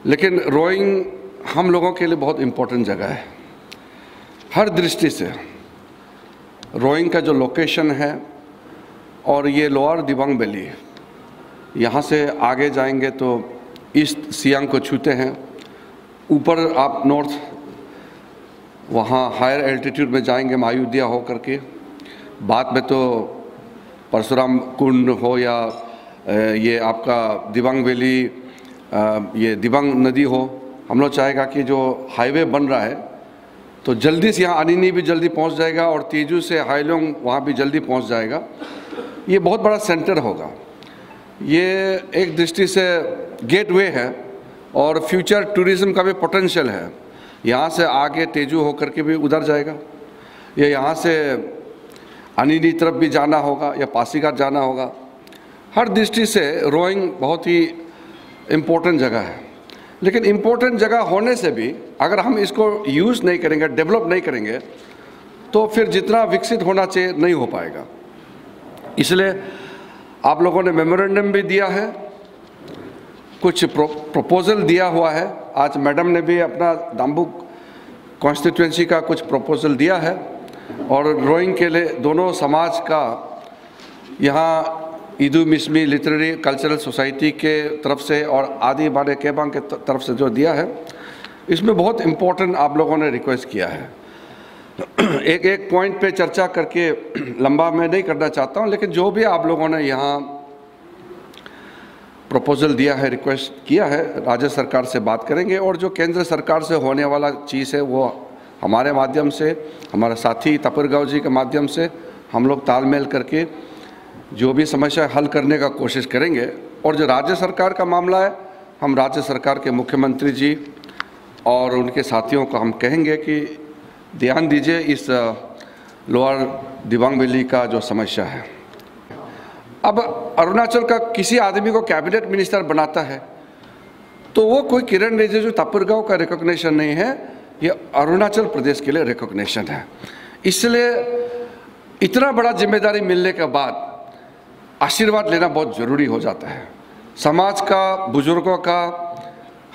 लेकिन रोइंग हम लोगों के लिए बहुत इम्पोर्टेंट जगह है। हर दृष्टि से रोइंग का जो लोकेशन है और ये लोअर दिबांग वैली, यहाँ से आगे जाएंगे तो ईस्ट सियांग को छूते हैं, ऊपर आप नॉर्थ वहाँ हायर एल्टीट्यूड में जाएंगे मायूदिया हो करके, बाद में तो परशुराम कुंड हो या ये आपका दिबांग वैली, ये दिबांग नदी हो। हम लोग चाहेगा कि जो हाईवे बन रहा है तो जल्दी से यहाँ अनिनी भी जल्दी पहुँच जाएगा और तेजू से हाईलोंग वहाँ भी जल्दी पहुँच जाएगा। ये बहुत बड़ा सेंटर होगा। ये एक दृष्टि से गेटवे है और फ्यूचर टूरिज़्म का भी पोटेंशियल है। यहाँ से आगे तेजू होकर के भी उधर जाएगा, ये यहाँ से अनिनी तरफ भी जाना होगा या पासीघाट जाना होगा। हर दृष्टि से रोइंग बहुत ही इम्पोर्टेंट जगह है। लेकिन इम्पोर्टेंट जगह होने से भी अगर हम इसको यूज़ नहीं करेंगे, डेवलप नहीं करेंगे, तो फिर जितना विकसित होना चाहिए नहीं हो पाएगा। इसलिए आप लोगों ने मेमोरेंडम भी दिया है, कुछ प्रपोजल दिया हुआ है। आज मैडम ने भी अपना दाम्बुक कॉन्स्टिट्यूएंसी का कुछ प्रपोजल दिया है और रोइंग के लिए दोनों समाज का यहाँ ईदू मिसमी लिटरेरी कल्चरल सोसाइटी के तरफ से और आदि बाने केबांग के तरफ से जो दिया है, इसमें बहुत इम्पोर्टेंट आप लोगों ने रिक्वेस्ट किया है। एक एक पॉइंट पे चर्चा करके लंबा मैं नहीं करना चाहता हूँ, लेकिन जो भी आप लोगों ने यहाँ प्रपोजल दिया है, रिक्वेस्ट किया है, राज्य सरकार से बात करेंगे और जो केंद्र सरकार से होने वाला चीज़ है वो हमारे माध्यम से, हमारे साथी तपरगांव जी के माध्यम से हम लोग तालमेल करके जो भी समस्या हल करने का कोशिश करेंगे। और जो राज्य सरकार का मामला है, हम राज्य सरकार के मुख्यमंत्री जी और उनके साथियों को हम कहेंगे कि ध्यान दीजिए इस लोअर दिबांग वैली का जो समस्या है। अब अरुणाचल का किसी आदमी को कैबिनेट मिनिस्टर बनाता है तो वो कोई किरण रिजिजू तपरगांव का रिकॉग्निशन नहीं है, ये अरुणाचल प्रदेश के लिए रिकॉग्निशन है। इसलिए इतना बड़ा जिम्मेदारी मिलने के बाद आशीर्वाद लेना बहुत ज़रूरी हो जाता है। समाज का, बुजुर्गों का,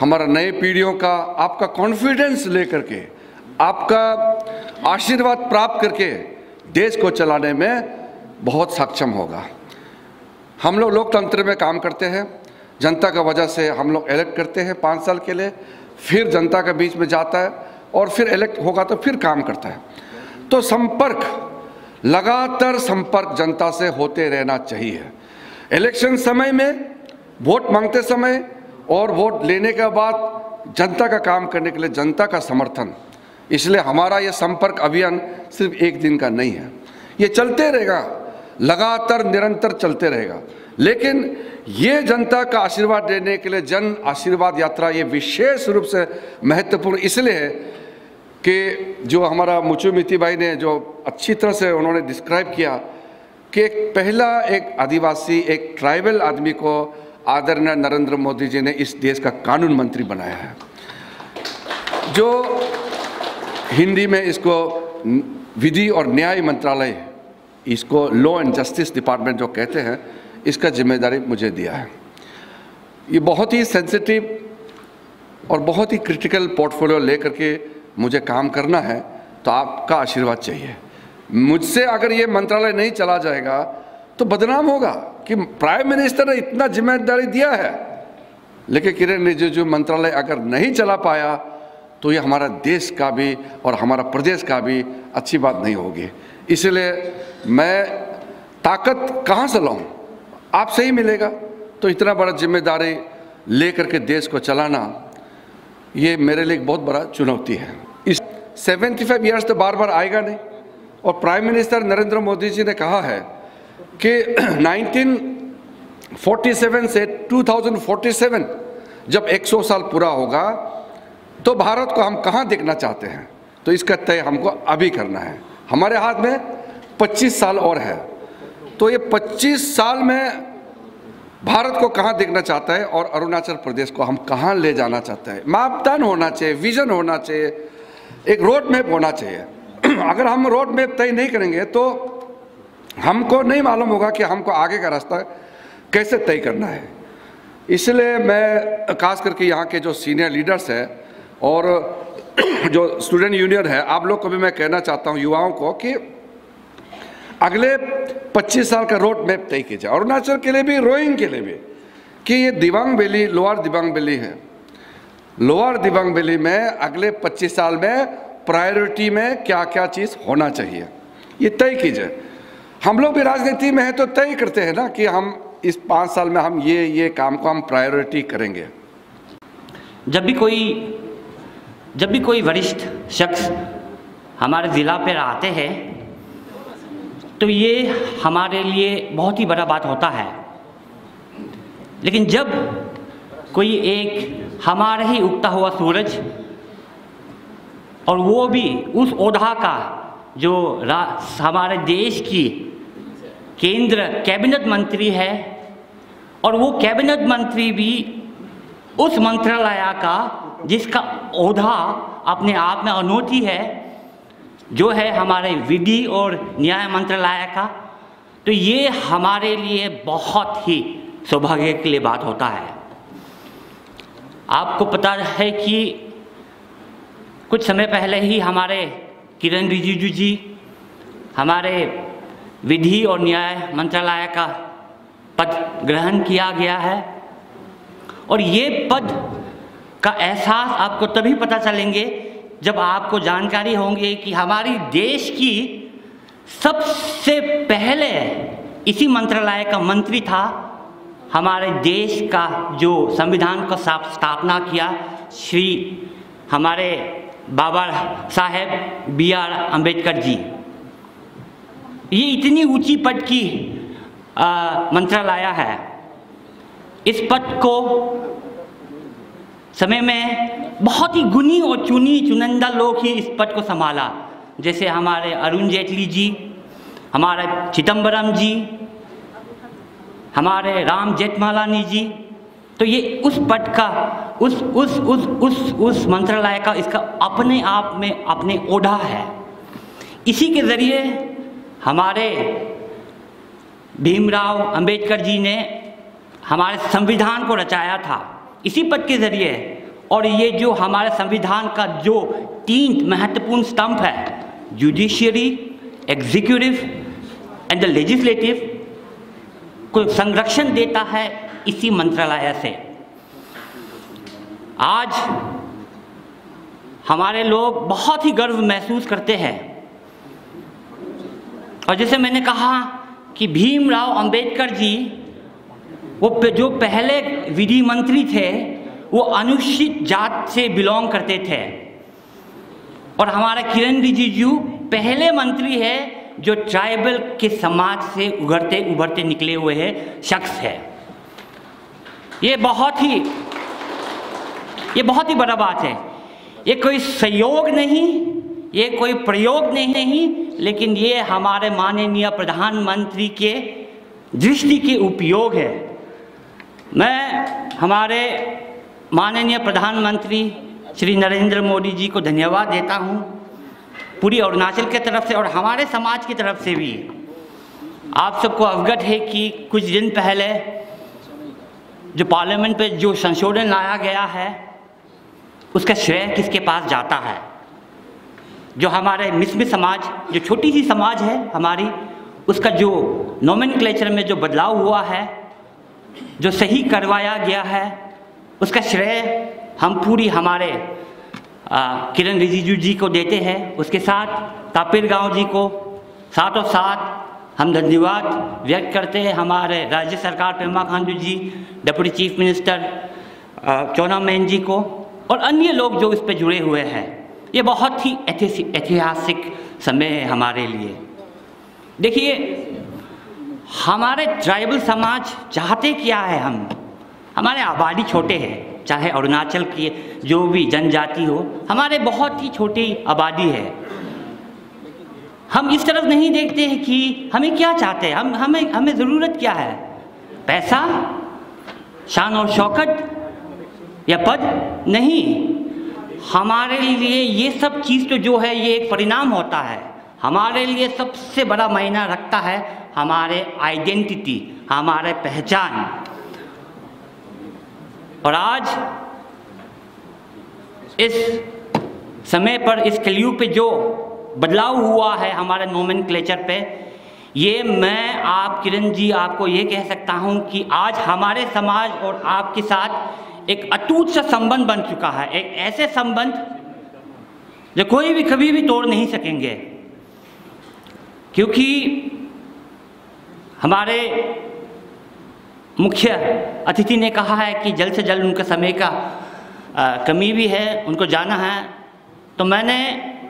हमारा नए पीढ़ियों का आपका कॉन्फिडेंस लेकर के, आपका आशीर्वाद प्राप्त करके देश को चलाने में बहुत सक्षम होगा। हम लोग लोकतंत्र में काम करते हैं, जनता का वजह से हम लोग इलेक्ट करते हैं 5 साल के लिए, फिर जनता के बीच में जाता है और फिर इलेक्ट होगा तो फिर काम करता है। तो संपर्क, लगातार संपर्क जनता से होते रहना चाहिए। इलेक्शन समय में, वोट मांगते समय और वोट लेने के बाद जनता का काम करने के लिए जनता का समर्थन। इसलिए हमारा ये संपर्क अभियान सिर्फ एक दिन का नहीं है, ये चलते रहेगा, लगातार निरंतर चलते रहेगा। लेकिन ये जनता का आशीर्वाद देने के लिए जन आशीर्वाद यात्रा ये विशेष रूप से महत्वपूर्ण इसलिए है कि जो हमारा मुचु मिती भाई ने जो अच्छी तरह से उन्होंने डिस्क्राइब किया कि एक आदिवासी, एक ट्राइबल आदमी को आदरणीय नरेंद्र मोदी जी ने इस देश का कानून मंत्री बनाया है, जो हिंदी में इसको विधि और न्याय मंत्रालय, इसको लॉ एंड जस्टिस डिपार्टमेंट जो कहते हैं, इसका जिम्मेदारी मुझे दिया है। ये बहुत ही सेंसिटिव और बहुत ही क्रिटिकल पोर्टफोलियो लेकर के मुझे काम करना है, तो आपका आशीर्वाद चाहिए। मुझसे अगर ये मंत्रालय नहीं चला जाएगा तो बदनाम होगा कि प्राइम मिनिस्टर ने इतना जिम्मेदारी दिया है, लेकिन किरण रिजिजू मंत्रालय अगर नहीं चला पाया तो ये हमारा देश का भी और हमारा प्रदेश का भी अच्छी बात नहीं होगी। इसलिए मैं ताकत कहाँ से लाऊं? आपसे ही मिलेगा। तो इतना बड़ा जिम्मेदारी लेकर के देश को चलाना ये मेरे लिए एक बहुत बड़ा चुनौती है। इस 75 ईयर्स तो बार बार आएगा नहीं। और प्राइम मिनिस्टर नरेंद्र मोदी जी ने कहा है कि 1947 से 2047 जब 100 साल पूरा होगा तो भारत को हम कहाँ देखना चाहते हैं, तो इसका तय हमको अभी करना है। हमारे हाथ में 25 साल और है, तो ये 25 साल में भारत को कहाँ देखना चाहता है और अरुणाचल प्रदेश को हम कहाँ ले जाना चाहता है। मापदंड होना चाहिए, विजन होना चाहिए, एक रोड मैप होना चाहिए। अगर हम रोड मैप तय नहीं करेंगे तो हमको नहीं मालूम होगा कि हमको आगे का रास्ता कैसे तय करना है। इसलिए मैं खास करके यहाँ के जो सीनियर लीडर्स हैं और जो स्टूडेंट यूनियन है, आप लोग को भी मैं कहना चाहता हूँ, युवाओं को, कि अगले 25 साल का रोड मैप तय किया जाए, अरुणाचल के लिए भी, रोइंग के लिए भी, कि ये Dibang valley, lower Dibang valley है, लोअर दिबांग वैली में अगले 25 साल में प्रायोरिटी में क्या क्या चीज़ होना चाहिए, ये तय कीजिए। हम लोग भी राजनीति में हैं तो तय करते हैं ना कि हम इस 5 साल में हम ये काम को हम प्रायोरिटी करेंगे। जब भी कोई वरिष्ठ शख्स हमारे ज़िला पर आते हैं तो ये हमारे लिए बहुत ही बड़ा बात होता है, लेकिन जब कोई एक हमारे ही उगता हुआ सूरज, और वो भी उस ओहदा का जो हमारे देश की केंद्र कैबिनेट मंत्री है, और वो कैबिनेट मंत्री भी उस मंत्रालय का जिसका ओहदा अपने आप में अनोखी है, जो है हमारे विधि और न्याय मंत्रालय का, तो ये हमारे लिए बहुत ही सौभाग्य के लिए बात होता है। आपको पता है कि कुछ समय पहले ही हमारे किरण रिजिजू जी हमारे विधि और न्याय मंत्रालय का पद ग्रहण किया गया है, और ये पद का एहसास आपको तभी पता चलेंगे जब आपको जानकारी होंगे कि हमारी देश की सबसे पहले इसी मंत्रालय का मंत्री था हमारे देश का जो संविधान को स्थापना किया, श्री हमारे बाबा साहेब B.R. अम्बेडकर जी। ये इतनी ऊंची पद की मंत्रालय है। इस पद को समय में बहुत ही गुणी और चुनिंदा लोग ही इस पद को संभाला, जैसे हमारे अरुण जेटली जी, हमारे चिदम्बरम जी, हमारे राम जेठमलानी जी। तो ये उस पद का उस मंत्रालय का इसका अपने आप में अपने ओहदा है। इसी के ज़रिए हमारे भीमराव अंबेडकर जी ने हमारे संविधान को रचाया था, इसी पद के ज़रिए। और ये जो हमारे संविधान का जो 3 महत्वपूर्ण स्तंभ है, judiciary, executive and the legislative, को संरक्षण देता है इसी मंत्रालय से। आज हमारे लोग बहुत ही गर्व महसूस करते हैं, और जैसे मैंने कहा कि भीमराव अंबेडकर जी वो जो पहले विधि मंत्री थे वो अनुसूचित जात से बिलोंग करते थे, और हमारा किरण रिजिजू पहले मंत्री है जो ट्राइबल के समाज से उभरते निकले हुए हैं शख्स है। ये बहुत ही बड़ा बात है। ये कोई संयोग नहीं, ये कोई प्रयोग नहीं, लेकिन ये हमारे माननीय प्रधानमंत्री के दृष्टि के उपयोग है। मैं हमारे माननीय प्रधानमंत्री श्री नरेंद्र मोदी जी को धन्यवाद देता हूँ, पूरी अरुणाचल के तरफ से और हमारे समाज की तरफ से भी। आप सबको अवगत है कि कुछ दिन पहले जो पार्लियामेंट पे जो संशोधन लाया गया है उसका श्रेय किसके पास जाता है। जो हमारे मिसमी समाज, जो छोटी सी समाज है हमारी, उसका जो नोमेनक्लेचर में जो बदलाव हुआ है, जो सही करवाया गया है, उसका श्रेय हम पूरी हमारे किरण रिजिजू जी को देते हैं। उसके साथ तापिर गांव जी को साथों साथ हम धन्यवाद व्यक्त करते हैं हमारे राज्य सरकार पेमा खांडू जी, डिप्टी चीफ मिनिस्टर चोना मैन जी को, और अन्य लोग जो इस पे जुड़े हुए हैं। ये बहुत ही ऐतिहासिक समय है हमारे लिए। देखिए, हमारे ट्राइबल समाज चाहते क्या है, हमारे आबादी छोटे हैं, चाहे अरुणाचल की जो भी जनजाति हो, हमारे बहुत ही छोटी आबादी है। हम इस तरफ नहीं देखते हैं कि हमें क्या चाहते हैं, हमें ज़रूरत क्या है, पैसा, शान और शौकत या पद नहीं। हमारे लिए ये सब चीज़ तो जो है ये एक परिणाम होता है। हमारे लिए सबसे बड़ा मायना रखता है हमारे आइडेंटिटी, हमारे पहचान। और आज इस समय पर इस कलयुग पे जो बदलाव हुआ है हमारे नोमेनक्लेचर पे, ये मैं आप किरण जी आपको ये कह सकता हूँ कि आज हमारे समाज और आपके साथ एक अटूट सा संबंध बन चुका है, एक ऐसे संबंध जो कोई भी कभी भी तोड़ नहीं सकेंगे, क्योंकि हमारे मुख्य अतिथि ने कहा है कि जल्द से जल्द उनका समय का कमी भी है, उनको जाना है। तो मैंने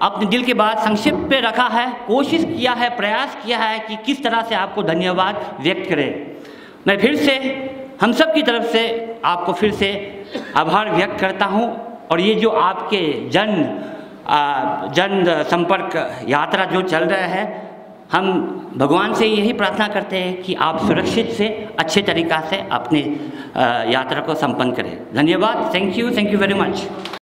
अपने दिल की बात संक्षिप्त पे रखा है, कोशिश किया है, प्रयास किया है कि किस तरह से आपको धन्यवाद व्यक्त करें। मैं फिर से हम सब की तरफ से आपको फिर से आभार व्यक्त करता हूं। और ये जो आपके जन संपर्क यात्रा जो चल रहा है, हम भगवान से यही प्रार्थना करते हैं कि आप सुरक्षित से अच्छे तरीक़ा से अपने यात्रा को संपन्न करें। धन्यवाद। Thank you very much.